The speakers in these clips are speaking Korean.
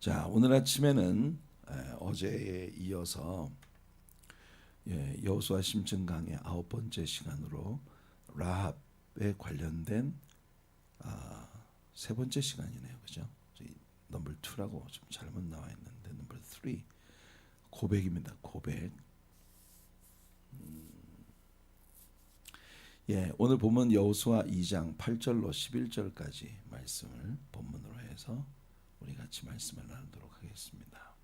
자, 오늘 아침에는 어제에 이어서 여호수아 심층 강의 9번째 시간으로 라합에 관련된 세 번째 시간이네요, 그죠? 넘버 2라고 좀 잘못 나와 있는데 넘버 3 고백입니다. 고백. 오늘 보면 여호수아 2장 8절로 11절까지 말씀을 본문으로 해서 우리 같이 말씀을 나누도록 하겠습니다.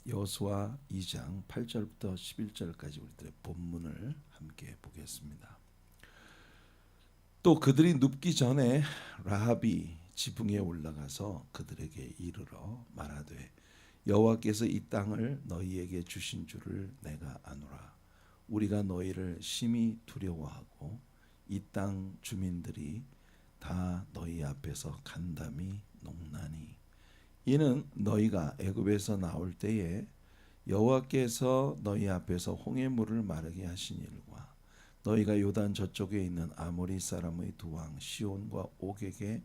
여호수아 2장 8절부터 11절까지 우리들의 본문을 함께 보겠습니다. 또 그들이 눕기 전에 라합이 지붕에 올라가서 그들에게 이르러 말하되 여호와께서 이 땅을 너희에게 주신 줄을 내가 아노라. 우리가 너희를 심히 두려워하고 이 땅 주민들이 다 너희 앞에서 간담이 농나니 이는 너희가 애굽에서 나올 때에 여호와께서 너희 앞에서 홍해 물을 마르게 하신 일과 너희가 요단 저쪽에 있는 아모리 사람의 두 왕 시온과 옥에게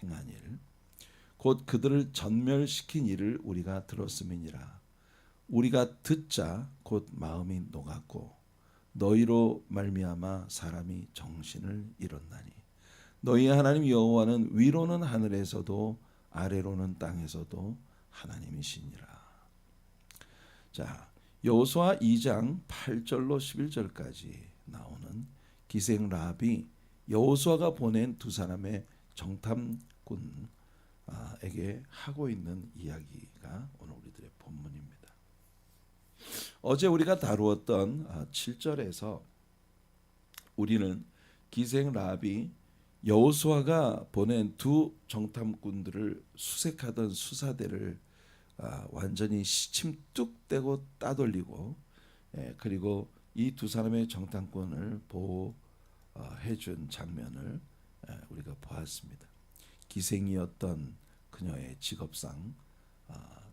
행한 일 곧 그들을 전멸시킨 일을 우리가 들었음이니라. 우리가 듣자 곧 마음이 녹았고 너희로 말미암아 사람이 정신을 잃었나니 너희 하나님 여호와는 위로는 하늘에서도 아래로는 땅에서도 하나님이시니라. 자, 여호수아 2장 8절로 11절까지 나오는 기생 라합이 여호수아가 보낸 두 사람의 정탐꾼에게 하고 있는 이야기가 오늘 우리들의 본문입니다. 어제 우리가 다루었던 7절에서 우리는 기생 라합이 여호수아가 보낸 두 정탐꾼들을 수색하던 수사대를 완전히 시침 뚝 떼고 따돌리고 그리고 이 두 사람의 정탐꾼을 보호해준 장면을 우리가 보았습니다. 기생이었던 그녀의 직업상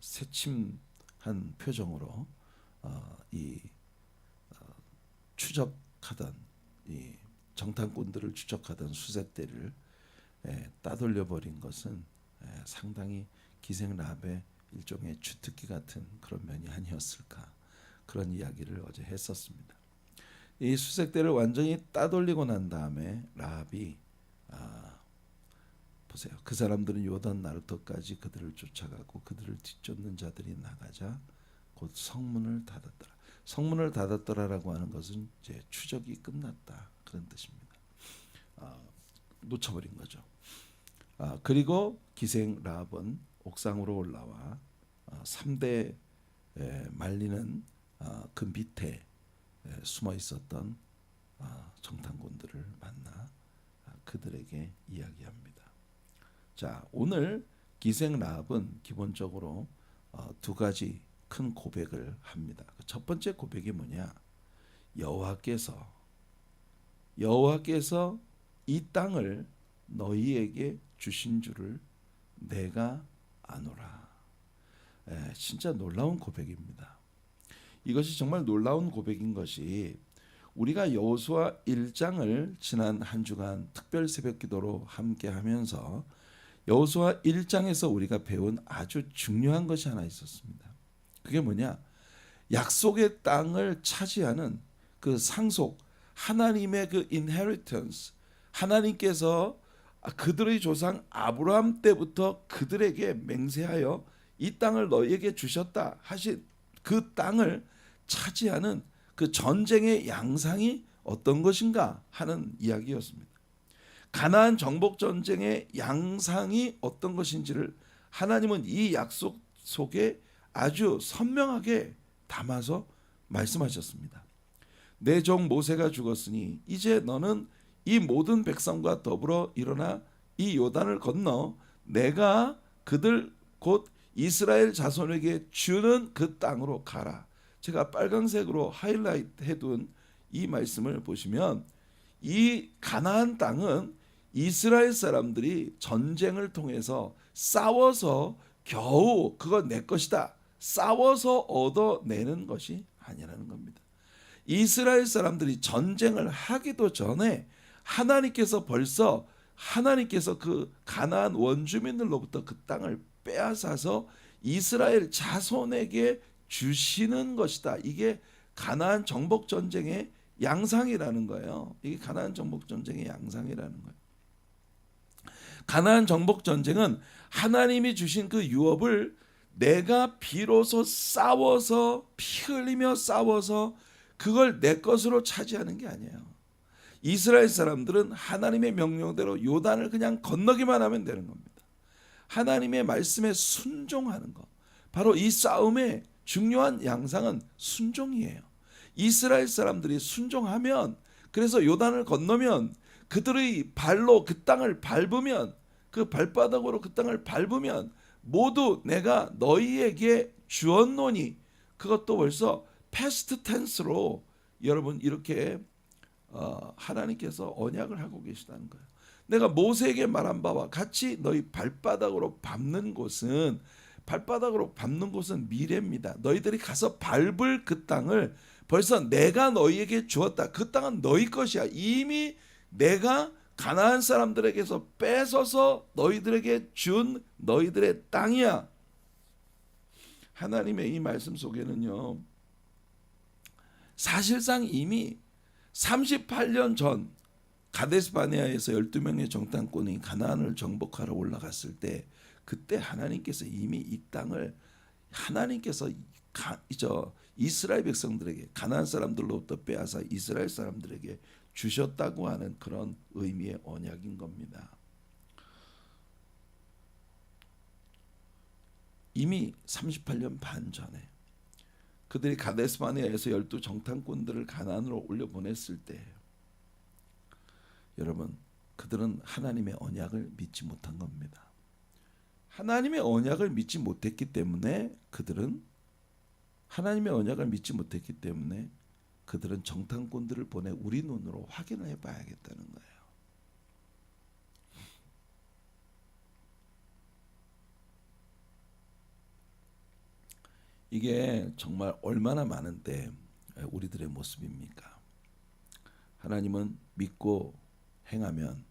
새침한 표정으로 이 추적하던 이 정탐꾼들을 추적하던 수색대를 따돌려 버린 것은 상당히 기생 라합의 일종의 주특기 같은 그런 면이 아니었을까, 그런 이야기를 어제 했었습니다. 이 수색대를 완전히 따돌리고 난 다음에 라합이 보세요. 그 사람들은 요단 나루터까지 그들을 쫓아가고 그들을 뒤쫓는 자들이 나가자 곧 성문을 닫았더라. 성문을 닫았더라라고 하는 것은 이제 추적이 끝났다, 그런 뜻입니다. 놓쳐버린 거죠. 그리고 기생 라합은 옥상으로 올라와 3대 말리는 그 밑에 숨어 있었던 정탐꾼들을 만나 그들에게 이야기합니다. 자, 오늘 기생 라합은 기본적으로 두 가지 큰 고백을 합니다. 첫 번째 고백이 뭐냐? 여호와께서 이 땅을 너희에게 주신 줄을 내가 아노라. 진짜 놀라운 고백입니다. 이것이 정말 놀라운 고백인 것이 우리가 여호수아 1장을 지난 한 주간 특별 새벽기도로 함께 하면서 여호수아 1장에서 우리가 배운 아주 중요한 것이 하나 있었습니다. 그게 뭐냐? 약속의 땅을 차지하는 그 상속, 하나님의 그 inheritance, 하나님께서 그들의 조상 아브라함 때부터 그들에게 맹세하여 이 땅을 너희에게 주셨다 하신 그 땅을 차지하는 그 전쟁의 양상이 어떤 것인가 하는 이야기였습니다. 가나안 정복 전쟁의 양상이 어떤 것인지를 하나님은 이 약속 속에 아주 선명하게 담아서 말씀하셨습니다. 내 종 모세가 죽었으니 이제 너는 이 모든 백성과 더불어 일어나 이 요단을 건너 내가 그들 곧 이스라엘 자손에게 주는 그 땅으로 가라. 제가 빨간색으로 하이라이트 해둔 이 말씀을 보시면 이 가나안 땅은 이스라엘 사람들이 전쟁을 통해서 싸워서 겨우 그건 내 것이다, 싸워서 얻어내는 것이 아니라는 겁니다. 이스라엘 사람들이 전쟁을 하기도 전에 하나님께서 벌써 그 가나안 원주민들로부터 그 땅을 빼앗아서 이스라엘 자손에게 주시는 것이다. 이게 가나안 정복 전쟁의 양상이라는 거예요. 이게 가나안 정복 전쟁의 양상이라는 거예요. 가나안 정복 전쟁은 하나님이 주신 그 유업을 내가 비로소 싸워서 피 흘리며 싸워서 그걸 내 것으로 차지하는 게 아니에요. 이스라엘 사람들은 하나님의 명령대로 요단을 그냥 건너기만 하면 되는 겁니다. 하나님의 말씀에 순종하는 것. 바로 이 싸움의 중요한 양상은 순종이에요. 이스라엘 사람들이 순종하면, 그래서 요단을 건너면 그들의 발로 그 땅을 밟으면, 그 발바닥으로 그 땅을 밟으면 모두 내가 너희에게 주었노니, 그것도 벌써 패스트 텐스로 여러분 이렇게 하나님께서 언약을 하고 계시다는 거예요. 내가 모세에게 말한 바와 같이 너희 발바닥으로 밟는 곳은 미래입니다. 너희들이 가서 밟을 그 땅을 벌써 내가 너희에게 주었다. 그 땅은 너희 것이야. 이미 내가 가나안 사람들에게서 뺏어서 너희들에게 준 너희들의 땅이야. 하나님의 이 말씀 속에는요, 사실상 이미 38년 전 가데스 바네아에서 12명의 정탐꾼이 가나안을 정복하러 올라갔을 때, 그때 하나님께서 이미 이 땅을 하나님께서 이스라엘 백성들에게, 가나안 사람들로부터 빼앗아 이스라엘 사람들에게 주셨다고 하는 그런 의미의 언약인 겁니다. 이미 38년 반 전에 그들이 가데스 바네아에서 12 정탐꾼들을 가나안으로 올려보냈을 때, 여러분, 그들은 하나님의 언약을 믿지 못한 겁니다. 하나님의 언약을 믿지 못했기 때문에 그들은 정탐꾼들을 보내 우리 눈으로 확인을 해봐야겠다는 거예요. 이게 정말 얼마나 많은데 우리들의 모습입니까? 하나님은 믿고 행하면,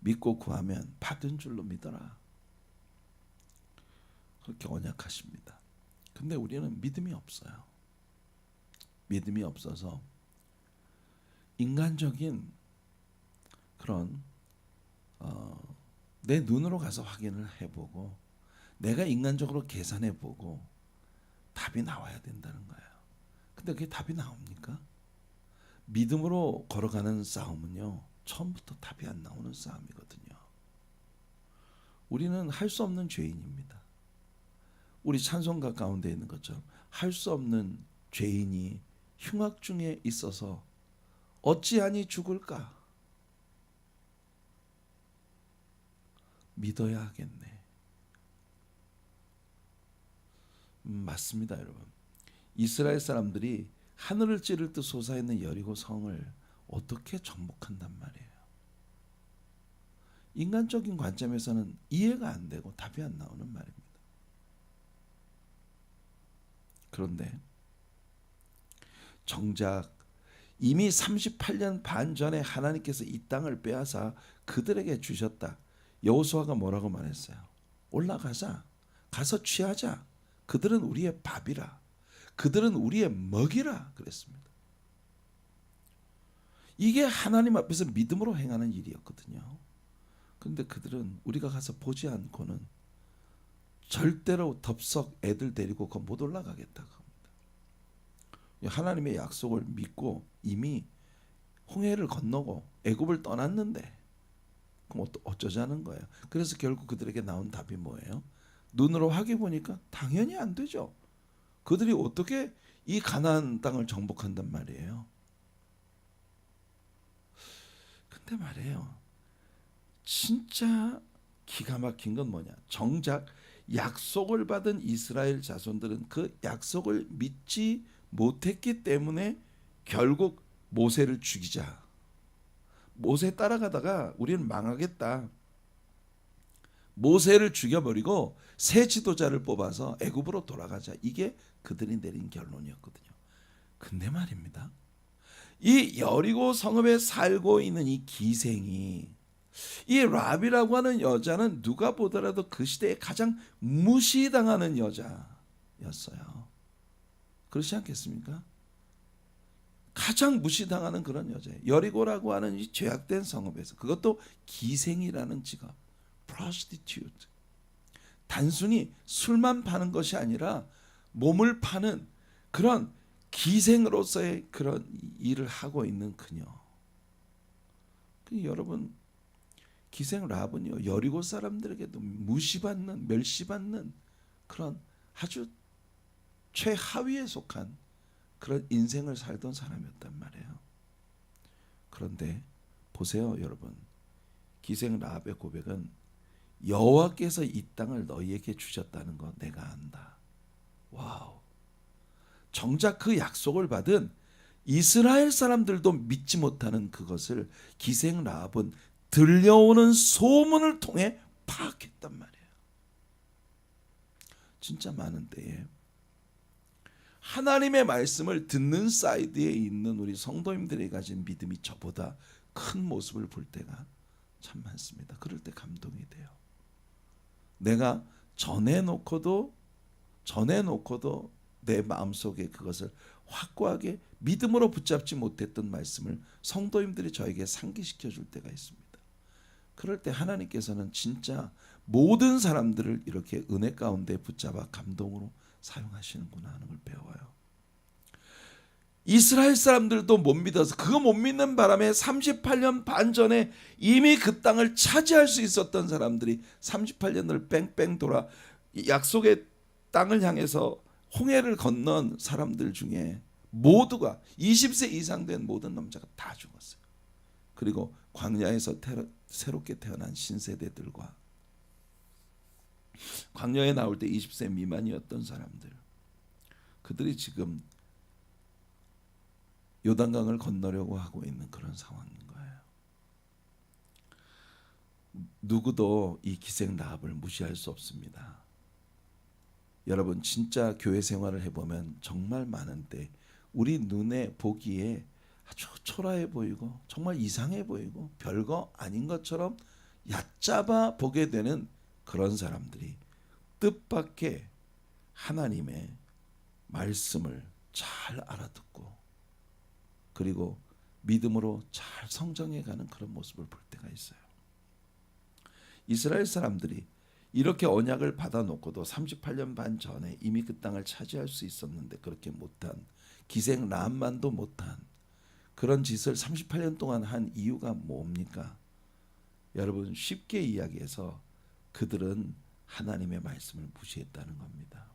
믿고 구하면 받은 줄로 믿어라. 그렇게 언약하십니다. 근데 우리는 믿음이 없어요. 믿음이 없어서 인간적인 그런 내 눈으로 가서 확인을 해보고 내가 인간적으로 계산해보고 답이 나와야 된다는 거예요. 근데 그게 답이 나옵니까? 믿음으로 걸어가는 싸움은요, 처음부터 답이 안 나오는 싸움이거든요. 우리는 할 수 없는 죄인입니다. 우리 찬송가 가운데 있는 것처럼 할 수 없는 죄인이 흉악 중에 있어서 어찌하니 죽을까? 믿어야 하겠네. 맞습니다, 여러분. 이스라엘 사람들이 하늘을 찌를 듯 솟아있는 여리고 성을 어떻게 정복한단 말이에요. 인간적인 관점에서는 이해가 안 되고 답이 안 나오는 말입니다. 그런데 정작 이미 38년 반 전에 하나님께서 이 땅을 빼앗아 그들에게 주셨다. 여호수아가 뭐라고 말했어요? 올라가자. 가서 취하자. 그들은 우리의 밥이라. 그들은 우리의 먹이라 그랬습니다. 이게 하나님 앞에서 믿음으로 행하는 일이었거든요. 그런데 그들은 우리가 가서 보지 않고는 절대로 덥석 애들 데리고 그 못 올라가겠다고 합니다. 하나님의 약속을 믿고 이미 홍해를 건너고 애굽을 떠났는데 그럼 어쩌자는 거예요. 그래서 결국 그들에게 나온 답이 뭐예요? 눈으로 확인해 보니까 당연히 안 되죠. 그들이 어떻게 이 가나안 땅을 정복한단 말이에요. 근데 말이에요, 진짜 기가 막힌 건 뭐냐? 정작 약속을 받은 이스라엘 자손들은 그 약속을 믿지 못했기 때문에 결국 모세를 죽이자. 모세 따라가다가 우리는 망하겠다. 모세를 죽여버리고 새 지도자를 뽑아서 애굽으로 돌아가자. 이게 그들이 내린 결론이었거든요. 근데 말입니다, 이 여리고 성읍에 살고 있는 이 기생이 이 라비라고 하는 여자는 누가 보더라도 그 시대에 가장 무시당하는 여자였어요. 그렇지 않겠습니까? 가장 무시당하는 그런 여자예요. 여리고라고 하는 이 죄악된 성읍에서, 그것도 기생이라는 직업, prostitute. 단순히 술만 파는 것이 아니라 몸을 파는 그런 기생으로서의 그런 일을 하고 있는 그녀. 여러분, 기생 라합은요, 여리고 사람들에게도 무시받는, 멸시받는 그런 아주 최하위에 속한 그런 인생을 살던 사람이었단 말이에요. 그런데 보세요, 여러분. 기생 라합의 고백은 여호와께서 이 땅을 너희에게 주셨다는 거 내가 안다. 와우. 정작 그 약속을 받은 이스라엘 사람들도 믿지 못하는 그것을 기생 라합은 들려오는 소문을 통해 파악했단 말이에요. 진짜 많은 때에 하나님의 말씀을 듣는 사이드에 있는 우리 성도님들이 가진 믿음이 저보다 큰 모습을 볼 때가 참 많습니다. 그럴 때 감동이 돼요. 내가 전해놓고도 내 마음속에 그것을 확고하게 믿음으로 붙잡지 못했던 말씀을 성도님들이 저에게 상기시켜 줄 때가 있습니다. 그럴 때 하나님께서는 진짜 모든 사람들을 이렇게 은혜 가운데 붙잡아 감동으로 사용하시는구나 하는 걸 배워요. 이스라엘 사람들도 못 믿어서, 그거 못 믿는 바람에 38년 반 전에 이미 그 땅을 차지할 수 있었던 사람들이 38년을 뺑뺑 돌아 약속의 땅을 향해서 홍해를 건넌 사람들 중에 모두가 20세 이상 된 모든 남자가 다 죽었어요. 그리고 광야에서 새롭게 태어난 신세대들과 광야에 나올 때 20세 미만이었던 사람들, 그들이 지금 요단강을 건너려고 하고 있는 그런 상황인 거예요. 누구도 이 기생 라합을 무시할 수 없습니다. 여러분, 진짜 교회 생활을 해보면 정말 많은데 우리 눈에 보기에 아주 초라해 보이고 정말 이상해 보이고 별거 아닌 것처럼 얕잡아 보게 되는 그런 사람들이 뜻밖의 하나님의 말씀을 잘 알아듣고 그리고 믿음으로 잘 성장해가는 그런 모습을 볼 때가 있어요. 이스라엘 사람들이 이렇게 언약을 받아놓고도 38년 반 전에 이미 그 땅을 차지할 수 있었는데 그렇게 못한, 기생 라합만도 못한 그런 짓을 38년 동안 한 이유가 뭡니까? 여러분, 쉽게 이야기해서 그들은 하나님의 말씀을 무시했다는 겁니다.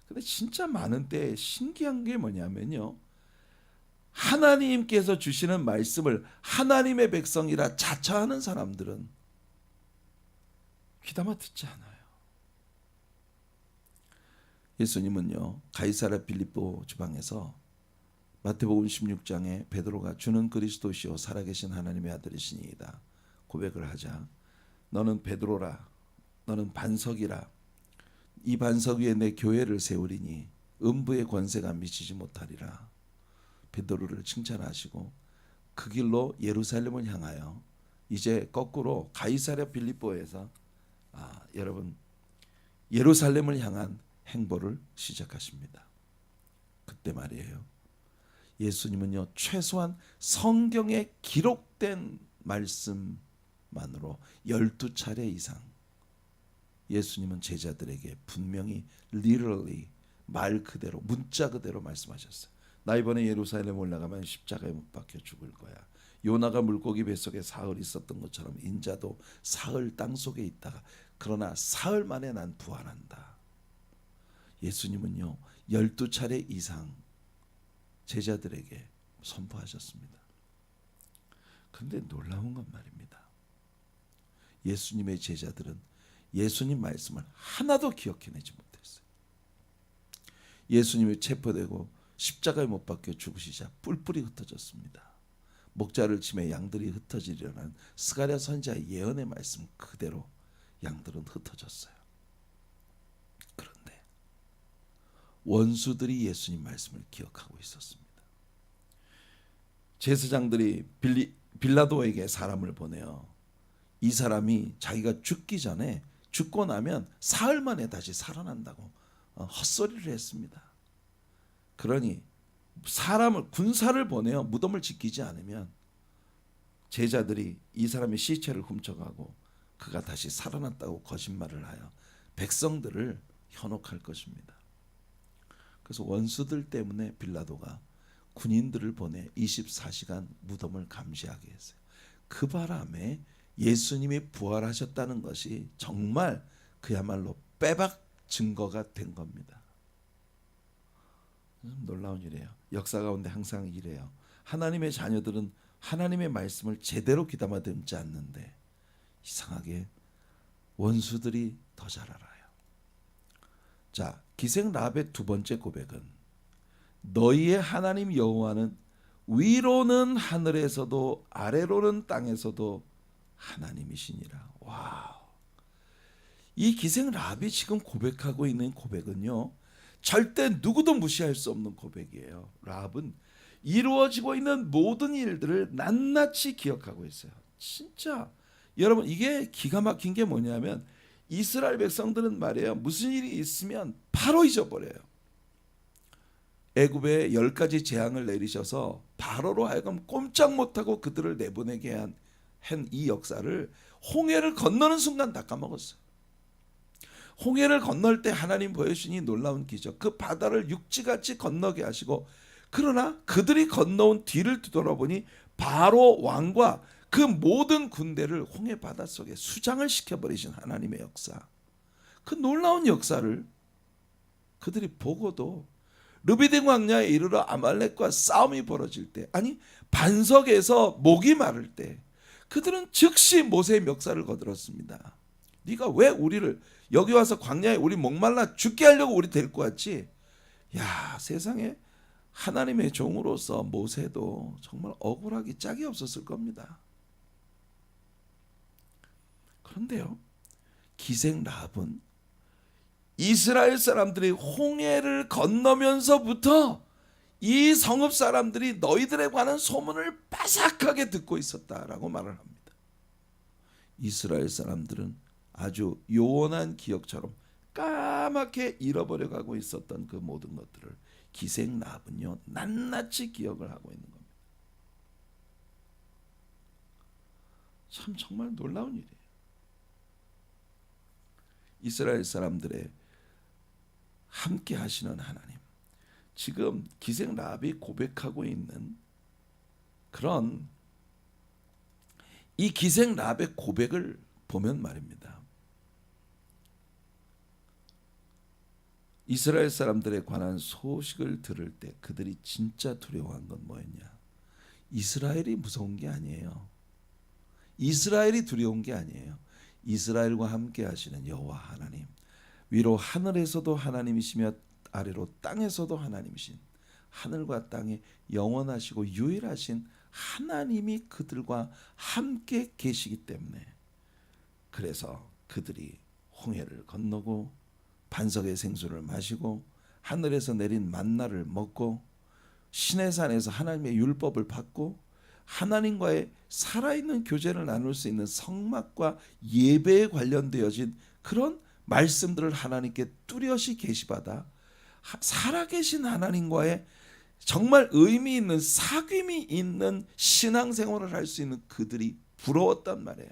근데 진짜 많은 때 신기한 게 뭐냐면요, 하나님께서 주시는 말씀을 하나님의 백성이라 자처하는 사람들은 귀담아 듣지 않아요. 예수님은요, 가이사랴 빌립보 지방에서 마태복음 16장에 베드로가 주는 그리스도시요 살아계신 하나님의 아들이시니이다 고백을 하자, 너는 베드로라, 너는 반석이라, 이 반석 위에 내 교회를 세우리니 음부의 권세가 미치지 못하리라. 베드로를 칭찬하시고 그 길로 예루살렘을 향하여 이제 거꾸로 가이사랴 빌립보에서 여러분 예루살렘을 향한 행보를 시작하십니다. 그때 말이에요, 예수님은요 최소한 성경에 기록된 말씀만으로 12차례 이상 예수님은 제자들에게 분명히 literally 말 그대로 문자 그대로 말씀하셨어요. 나 이번에 예루살렘 올라가면 십자가에 못 박혀 죽을 거야. 요나가 물고기 뱃속에 사흘 있었던 것처럼 인자도 사흘 땅속에 있다가 그러나 사흘 만에 난 부활한다. 예수님은요 12차례 이상 제자들에게 선포하셨습니다. 그런데 놀라운 건 말입니다, 예수님의 제자들은 예수님 말씀을 하나도 기억해내지 못했어요. 예수님이 체포되고 십자가에 못 박혀 죽으시자 뿔뿔이 흩어졌습니다. 목자를 치매 양들이 흩어지려는 스가랴 선지자의 예언의 말씀 그대로 양들은 흩어졌어요. 그런데 원수들이 예수님 말씀을 기억하고 있었습니다. 제사장들이 빌라도에게 사람을 보내요. 이 사람이 자기가 죽기 전에, 죽고 나면 사흘 만에 다시 살아난다고 헛소리를 했습니다. 그러니 사람을, 군사를 보내어 무덤을 지키지 않으면 제자들이 이 사람의 시체를 훔쳐가고 그가 다시 살아났다고 거짓말을 하여 백성들을 현혹할 것입니다. 그래서 원수들 때문에 빌라도가 군인들을 보내 24시간 무덤을 감시하게 했어요. 그 바람에 예수님이 부활하셨다는 것이 정말 그야말로 빼박 증거가 된 겁니다. 놀라운 일이에요. 역사 가운데 항상 이래요. 하나님의 자녀들은 하나님의 말씀을 제대로 귀담아 듣지 않는데 이상하게 원수들이 더 잘 알아요. 자, 기생 라합의 두 번째 고백은 너희의 하나님 여호와는 위로는 하늘에서도 아래로는 땅에서도 하나님이시니라. 와우. 이 기생 라합이 지금 고백하고 있는 고백은요, 절대 누구도 무시할 수 없는 고백이에요. 라합은 이루어지고 있는 모든 일들을 낱낱이 기억하고 있어요. 진짜 여러분, 이게 기가 막힌 게 뭐냐면 이스라엘 백성들은 말이에요, 무슨 일이 있으면 바로 잊어버려요. 애굽에 10가지 재앙을 내리셔서 바로로 하여금 꼼짝 못하고 그들을 내보내게 한 이 역사를 홍해를 건너는 순간 다 까먹었어요. 홍해를 건널 때 하나님 보여주신 이 놀라운 기적, 그 바다를 육지같이 건너게 하시고, 그러나 그들이 건너온 뒤를 뒤돌아보니 바로 왕과 그 모든 군대를 홍해 바닷속에 수장을 시켜버리신 하나님의 역사, 그 놀라운 역사를 그들이 보고도 르비딤 광야에 이르러 아말렉과 싸움이 벌어질 때, 아니 반석에서 목이 마를 때 그들은 즉시 모세의 멱살을 거들었습니다. 네가 왜 우리를 여기 와서 광야에 우리 목말라 죽게 하려고 우리 데리고 왔지? 야, 세상에 하나님의 종으로서 모세도 정말 억울하기 짝이 없었을 겁니다. 그런데요, 기생 라합은 이스라엘 사람들이 홍해를 건너면서부터 이 성읍 사람들이 너희들에 관한 소문을 빠삭하게 듣고 있었다라고 말을 합니다. 이스라엘 사람들은 아주 요원한 기억처럼 까맣게 잃어버려가고 있었던 그 모든 것들을 기생 라합은요, 낱낱이 기억을 하고 있는 겁니다. 참 정말 놀라운 일이에요. 이스라엘 사람들의 함께 하시는 하나님, 지금 기생 라합이 고백하고 있는 그런 이 기생 라합의 고백을 보면 말입니다, 이스라엘 사람들에 관한 소식을 들을 때 그들이 진짜 두려워한 건 뭐였냐? 이스라엘이 무서운 게 아니에요. 이스라엘이 두려운 게 아니에요. 이스라엘과 함께 하시는 여호와 하나님, 위로 하늘에서도 하나님이시며 아래로 땅에서도 하나님이신, 하늘과 땅에 영원하시고 유일하신 하나님이 그들과 함께 계시기 때문에, 그래서 그들이 홍해를 건너고 반석의 생수를 마시고 하늘에서 내린 만나를 먹고 시내산에서 하나님의 율법을 받고 하나님과의 살아있는 교제를 나눌 수 있는 성막과 예배에 관련되어진 그런 말씀들을 하나님께 뚜렷이 계시받아 살아계신 하나님과의 정말 의미 있는 사귐이 있는 신앙생활을 할 수 있는 그들이 부러웠단 말이에요.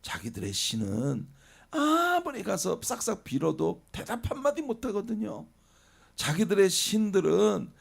자기들의 신은 아무리 가서 싹싹 빌어도 대답 한마디 못하거든요. 자기들의 신들은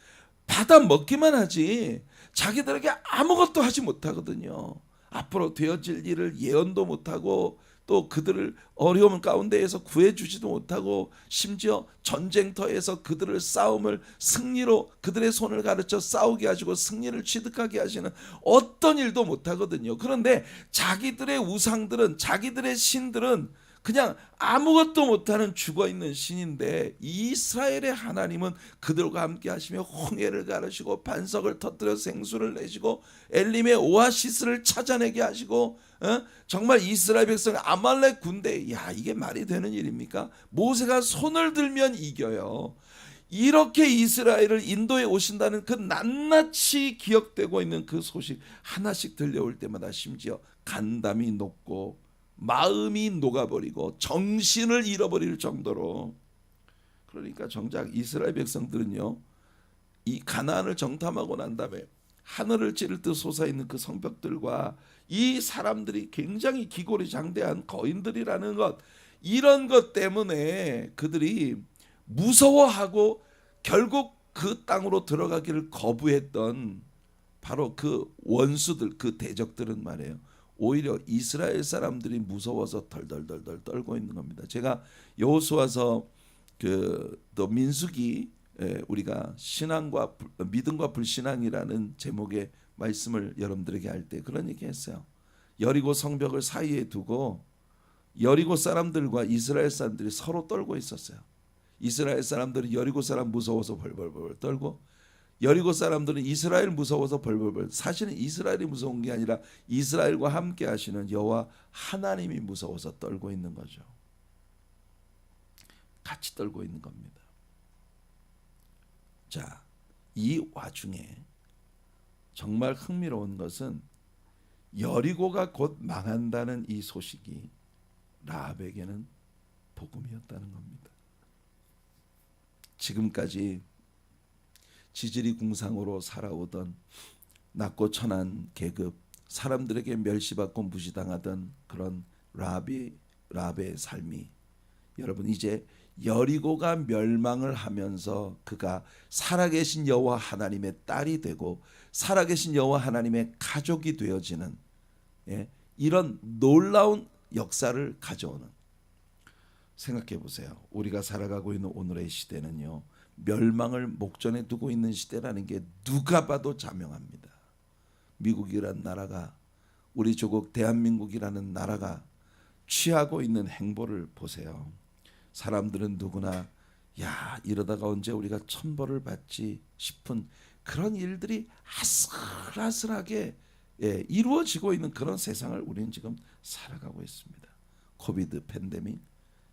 받아 먹기만 하지 자기들에게 아무것도 하지 못하거든요. 앞으로 되어질 일을 예언도 못하고 또 그들을 어려움 가운데에서 구해주지도 못하고 심지어 전쟁터에서 그들을 싸움을 승리로 그들의 손을 가르쳐 싸우게 하시고 승리를 취득하게 하시는 어떤 일도 못하거든요. 그런데 자기들의 우상들은, 자기들의 신들은 그냥 아무것도 못하는 죽어있는 신인데, 이스라엘의 하나님은 그들과 함께 하시며 홍해를 가르시고 반석을 터뜨려 생수를 내시고 엘림의 오아시스를 찾아내게 하시고 정말 이스라엘 백성 아말렉 군대, 야, 이게 말이 되는 일입니까? 모세가 손을 들면 이겨요. 이렇게 이스라엘을 인도에 오신다는 그 낱낱이 기억되고 있는 그 소식 하나씩 들려올 때마다 심지어 간담이 녹고 마음이 녹아버리고 정신을 잃어버릴 정도로, 그러니까 정작 이스라엘 백성들은요, 이 가나안을 정탐하고 난 다음에 하늘을 찌를 듯 솟아있는 그 성벽들과 이 사람들이 굉장히 기골이 장대한 거인들이라는 것, 이런 것 때문에 그들이 무서워하고 결국 그 땅으로 들어가기를 거부했던 바로 그 원수들, 그 대적들은 말이에요, 오히려 이스라엘 사람들이 무서워서 덜덜덜덜 떨고 있는 겁니다. 제가 여호수아서 또 민수기, 우리가 신앙과 믿음과 불신앙이라는 제목의 말씀을 여러분들에게 할 때 그런 얘기했어요. 여리고 성벽을 사이에 두고 여리고 사람들과 이스라엘 사람들이 서로 떨고 있었어요. 이스라엘 사람들은 여리고 사람 무서워서 벌벌벌 떨고, 여리고 사람들은 이스라엘 무서워서 벌벌벌. 사실은 이스라엘이 무서운 게 아니라 이스라엘과 함께 하시는 여호와 하나님이 무서워서 떨고 있는 거죠. 같이 떨고 있는 겁니다. 자, 이 와중에 정말 흥미로운 것은 여리고가 곧 망한다는 이 소식이 라합에게는 복음이었다는 겁니다. 지금까지 지질이 궁상으로 살아오던 낮고 천한 계급, 사람들에게 멸시받고 무시당하던 그런 라합의 삶이, 여러분 이제 여리고가 멸망을 하면서 그가 살아계신 여호와 하나님의 딸이 되고 살아계신 여호와 하나님의 가족이 되어지는, 이런 놀라운 역사를 가져오는, 생각해 보세요. 우리가 살아가고 있는 오늘의 시대는요, 멸망을 목전에 두고 있는 시대라는 게 누가 봐도 자명합니다. 미국이란 나라가, 우리 조국 대한민국이라는 나라가 취하고 있는 행보를 보세요. 사람들은 누구나 야, 이러다가 언제 우리가 천벌을 받지 싶은 그런 일들이 아슬아슬하게 이루어지고 있는 그런 세상을 우리는 지금 살아가고 있습니다. 코비드 팬데믹,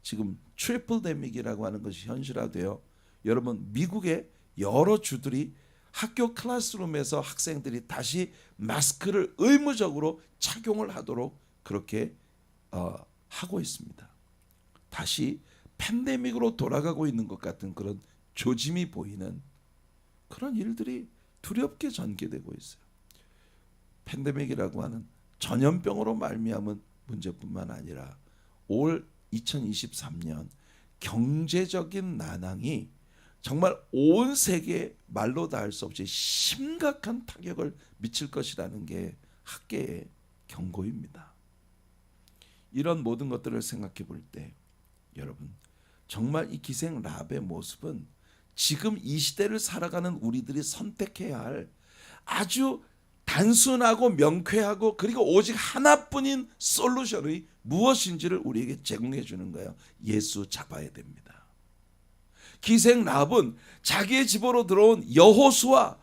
지금 트리플데믹이라고 하는 것이 현실화되어, 여러분 미국의 여러 주들이 학교 클래스룸에서 학생들이 다시 마스크를 의무적으로 착용을 하도록 그렇게 하고 있습니다. 다시 팬데믹으로 돌아가고 있는 것 같은 그런 조짐이 보이는 그런 일들이 두렵게 전개되고 있어요. 팬데믹이라고 하는 전염병으로 말미암은 문제뿐만 아니라 올 2023년 경제적인 난항이 정말 온 세계에 말로 다 할 수 없이 심각한 타격을 미칠 것이라는 게 학계의 경고입니다. 이런 모든 것들을 생각해 볼 때 여러분, 정말 이 기생 라합의 모습은 지금 이 시대를 살아가는 우리들이 선택해야 할 아주 단순하고 명쾌하고 그리고 오직 하나뿐인 솔루션이 무엇인지를 우리에게 제공해 주는 거예요. 예수 잡아야 됩니다. 기생 라합은 자기의 집으로 들어온 여호와수와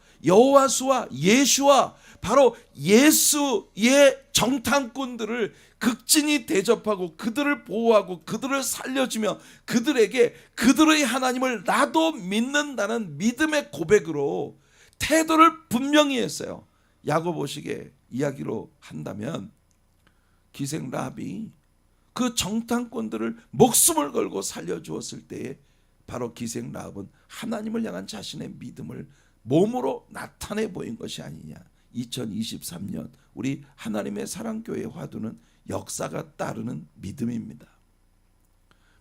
예수와 바로 예수의 정탐꾼들을 극진히 대접하고 그들을 보호하고 그들을 살려주며 그들에게 그들의 하나님을 나도 믿는다는 믿음의 고백으로 태도를 분명히 했어요. 야고보식의 이야기로 한다면 기생 라합이 그 정탐꾼들을 목숨을 걸고 살려주었을 때에 바로 기생 라합은 하나님을 향한 자신의 믿음을 몸으로 나타내 보인 것이 아니냐. 2023년 우리 하나님의 사랑교회 화두는 역사가 따르는 믿음입니다.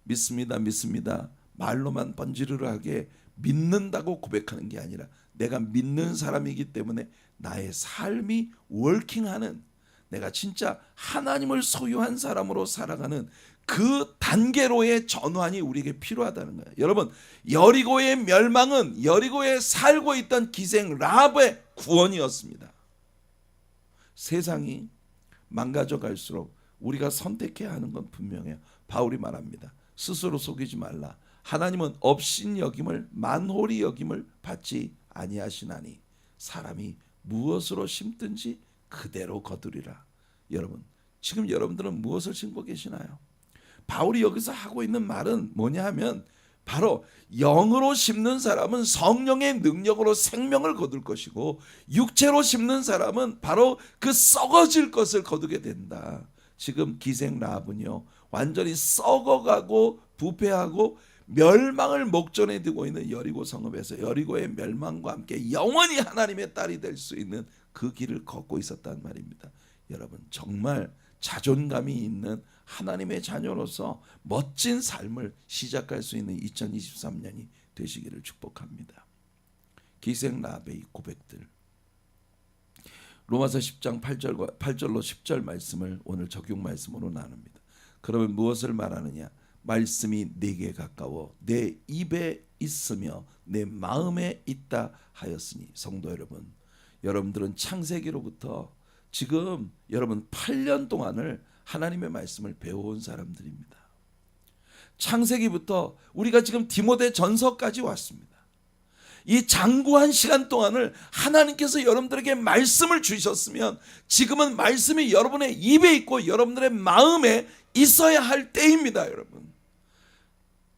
믿습니다. 말로만 번지르르하게 믿는다고 고백하는 게 아니라 내가 믿는 사람이기 때문에 나의 삶이 워킹하는, 내가 진짜 하나님을 소유한 사람으로 살아가는 그 단계로의 전환이 우리에게 필요하다는 거예요. 여러분, 여리고의 멸망은 여리고에 살고 있던 기생 라합의 구원이었습니다. 세상이 망가져 갈수록 우리가 선택해야 하는 건 분명해요. 바울이 말합니다. 스스로 속이지 말라. 하나님은 업신여김을 만홀히 여김을 받지 아니하시나니 사람이 무엇으로 심든지 그대로 거두리라. 여러분, 지금 여러분들은 무엇을 심고 계시나요? 바울이 여기서 하고 있는 말은 뭐냐 하면 바로 영으로 심는 사람은 성령의 능력으로 생명을 거둘 것이고, 육체로 심는 사람은 바로 그 썩어질 것을 거두게 된다. 지금 기생 라합은요, 완전히 썩어가고 부패하고 멸망을 목전에 두고 있는 여리고 성읍에서 여리고의 멸망과 함께 영원히 하나님의 딸이 될 수 있는 그 길을 걷고 있었단 말입니다. 여러분, 정말 자존감이 있는 하나님의 자녀로서 멋진 삶을 시작할 수 있는 2023년이 되시기를 축복합니다. 기생 라합의 고백들, 로마서 10장 8절로 10절 말씀을 오늘 적용 말씀으로 나눕니다. 그러면 무엇을 말하느냐? 말씀이 내게 가까워 내 입에 있으며 내 마음에 있다 하였으니. 성도 여러분, 여러분들은 창세기로부터 지금 여러분 8년 동안을 하나님의 말씀을 배워온 사람들입니다. 창세기부터 우리가 지금 디모데 전서까지 왔습니다. 이 장구한 시간 동안을 하나님께서 여러분들에게 말씀을 주셨으면 지금은 말씀이 여러분의 입에 있고 여러분들의 마음에 있어야 할 때입니다. 여러분,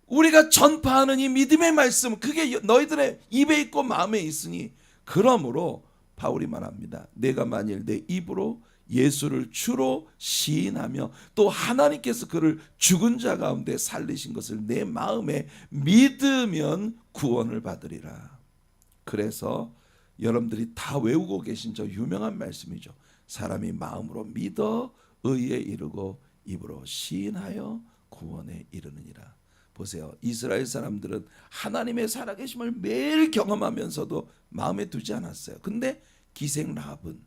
우리가 전파하는 이 믿음의 말씀, 그게 너희들의 입에 있고 마음에 있으니, 그러므로 바울이 말합니다. 내가 만일 내 입으로 예수를 주로 시인하며 또 하나님께서 그를 죽은 자 가운데 살리신 것을 내 마음에 믿으면 구원을 받으리라. 그래서 여러분들이 다 외우고 계신 저 유명한 말씀이죠. 사람이 마음으로 믿어 의에 이르고 입으로 시인하여 구원에 이르느니라. 보세요. 이스라엘 사람들은 하나님의 살아계심을 매일 경험하면서도 마음에 두지 않았어요. 근데 기생 라합은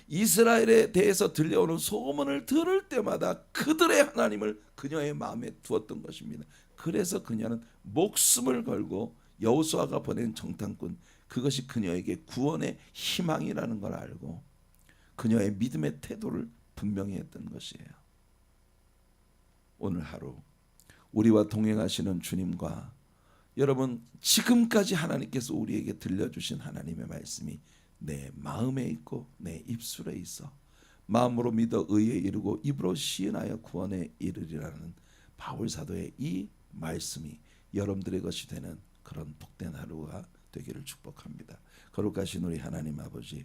이스라엘에 대해서 들려오는 소문을 들을 때마다 그들의 하나님을 그녀의 마음에 두었던 것입니다. 그래서 그녀는 목숨을 걸고 여호수아가 보낸 정탐꾼, 그것이 그녀에게 구원의 희망이라는 걸 알고 그녀의 믿음의 태도를 분명히 했던 것이에요. 오늘 하루 우리와 동행하시는 주님과 여러분, 지금까지 하나님께서 우리에게 들려주신 하나님의 말씀이 내 마음에 있고 내 입술에 있어 마음으로 믿어 의에 이르고 입으로 시인하여 구원에 이르리라는 바울 사도의 이 말씀이 여러분들의 것이 되는 그런 복된 하루가 되기를 축복합니다. 거룩하신 우리 하나님 아버지,